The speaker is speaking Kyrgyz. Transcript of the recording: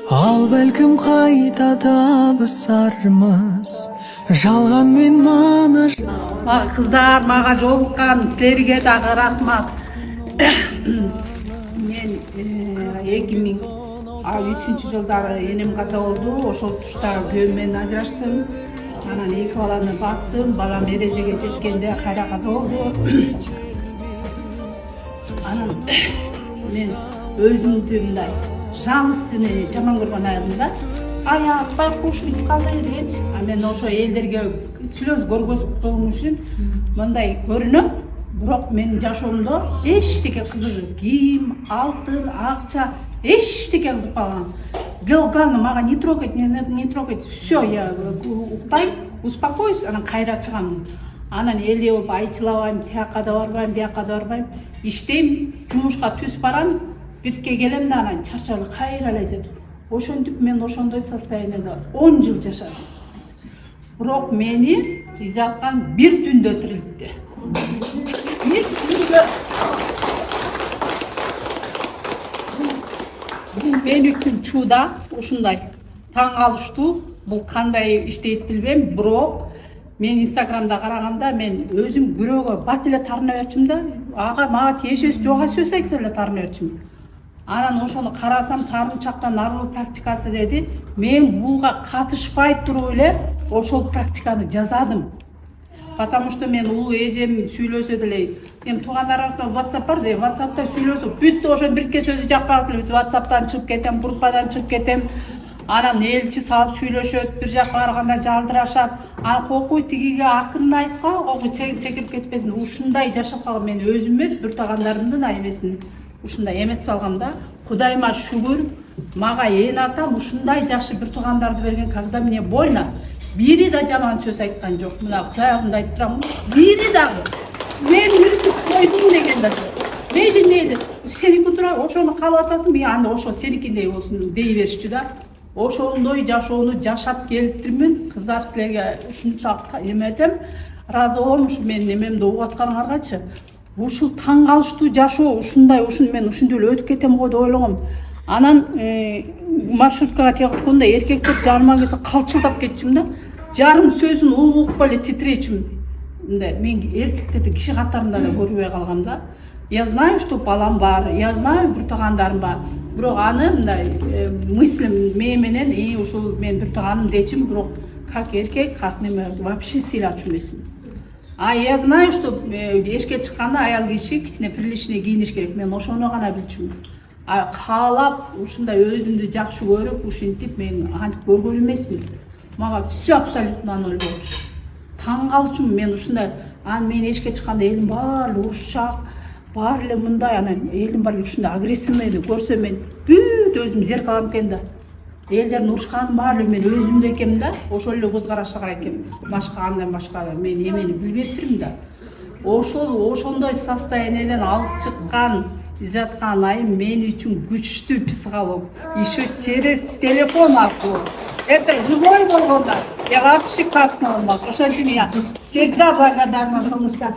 Al belkim kayda da basarmaz. Жалған мен мана. Kızlar, mağa жолуккан силерге дагы рахмат. Мен 2003 жылдары энем каза болду. Ошол тушта күйөөм менен ажыраштым. Анан 2 баланы бактым. Балам эрежеге жеткенде кайра каза болду. Анан мен өзүмдү мындай жалыстыны жаман көргөн айымда. Аятпай куш бүтүп калды дегенчи. Мен ошо элдерге сүлөз көргөзүктүгүм үчүн мындай көрүнөм. Бирок менин жашоомдо эчтеке кызыгып, кийим, алтын, акча эчтеке кызыкпаган. Главное, мага не трогать, не трогать. Все, я уктайм, успокоюсь, анан кайра чыгам. Анан элде болуп айчылабайм, тияка да барбайм, бияка да барбайм. Иштейм, жумушка түз барам, бүтке келем да анан чарчалып кайра эле жетем. Ошентип мен ошондой состоянияда 10 жыл жашадым. Бирок мени изаткан бир түндө тирилтти. Бир түндө мен үчүн чуда ушундай таң калыштуу. Бул кандай иштейт билбейм, бирок мен Инстаграмда караганда мен өзүм бирөөгө бат эле тарына берчүм да, ага мага тиешеси жок сөз айтса эле тарына берчүм. Анан ошону карасам сарымчактан аруу практикасы деди. Мен буга катышпай туруп эле ошол практиканы жазадым. Потому что мен улуу эжем сүйлөсө деле, эми туугандар арасында WhatsApp бар, WhatsAppта сүйлөсөк, бүттү ошо бирке сөзү жакпагыс эле, WhatsAppтан чыгып кетем, группадан чыгып кетем. Анан элчи салып сүйлөшөт, бир жака барганда жалдырашат. Анан кокуй тигиге акырын айткан, кокуй секирип кетпесин. Ушундай жашап калган мен өзүм эмес, бир туугандарымдын эмесин. Ушундай эметип алгам да. Кудайыма шүгүр, мага ээн атам ушундай жакшы бир туугандарды берген, когда мне больно. Бири да жаман сөз айткан жок. Мына Кудай алдында айтып турам. Бири дагы. Мен мүрүтүп койдум деген да жок. Мейли, сеники тура ошону каалап атасың, мен аны ошо сеникиндей болсун дей беришчү да. Ошондой жашоону жашап келиптирмин. Кыздар, силерге ушунчалык эметем. Ыраазы болом ушу менин эмемди угуп атканыңаргачы. Ушул таң калыштуу жашоо ушундай, мен ушундай эле өтүп кетем го деп ойлогом. Анан маршруткага тиеп учканда эркектер жарыма келсе калчылдап кетчүм да. Жарым сөзүн угукпай эле титиречүм. Мен эркектерди киши катарында эле көрбөй калгам да. Я знаю, что балам бар, я знаю, бир туугандарым бар. Бирок аны мындай мыслим менен ушул мен бир тууганым дечим, бирок как эркек, как неме вообще сыйлачу эмесмин. А я знаю, что эшке чыкканда аял киши кичине приличный кийиниш керек. Мен ошону гана билчүмүн. Каалап ушундай өзүмдү жакшы көрүп, ушинтип мен антип көргөн эмесмин. Мага все абсолютно ноль болчу. Таң калчумун мен ушундай. Анан мен эшке чыкканда элим баары урушчак, баары эле мындай, анан элим баары ушундай агрессивный көрсөм мен бүт өзүм зеркалам экен да. Элдердин урушканын баары мен өзүмдө экенмин да. Ошол эле көз карашта карайт экенмин. Башка мен эмени билбептирмин да. Ошондой состоянияден алып чыккан, изаткан айым мен үчүн күчтүү психолог. Еще через телефон аркылуу. Это живой болгондо. Я вообще классно болмак. Ошон үчүн я всегда благодарна, потому что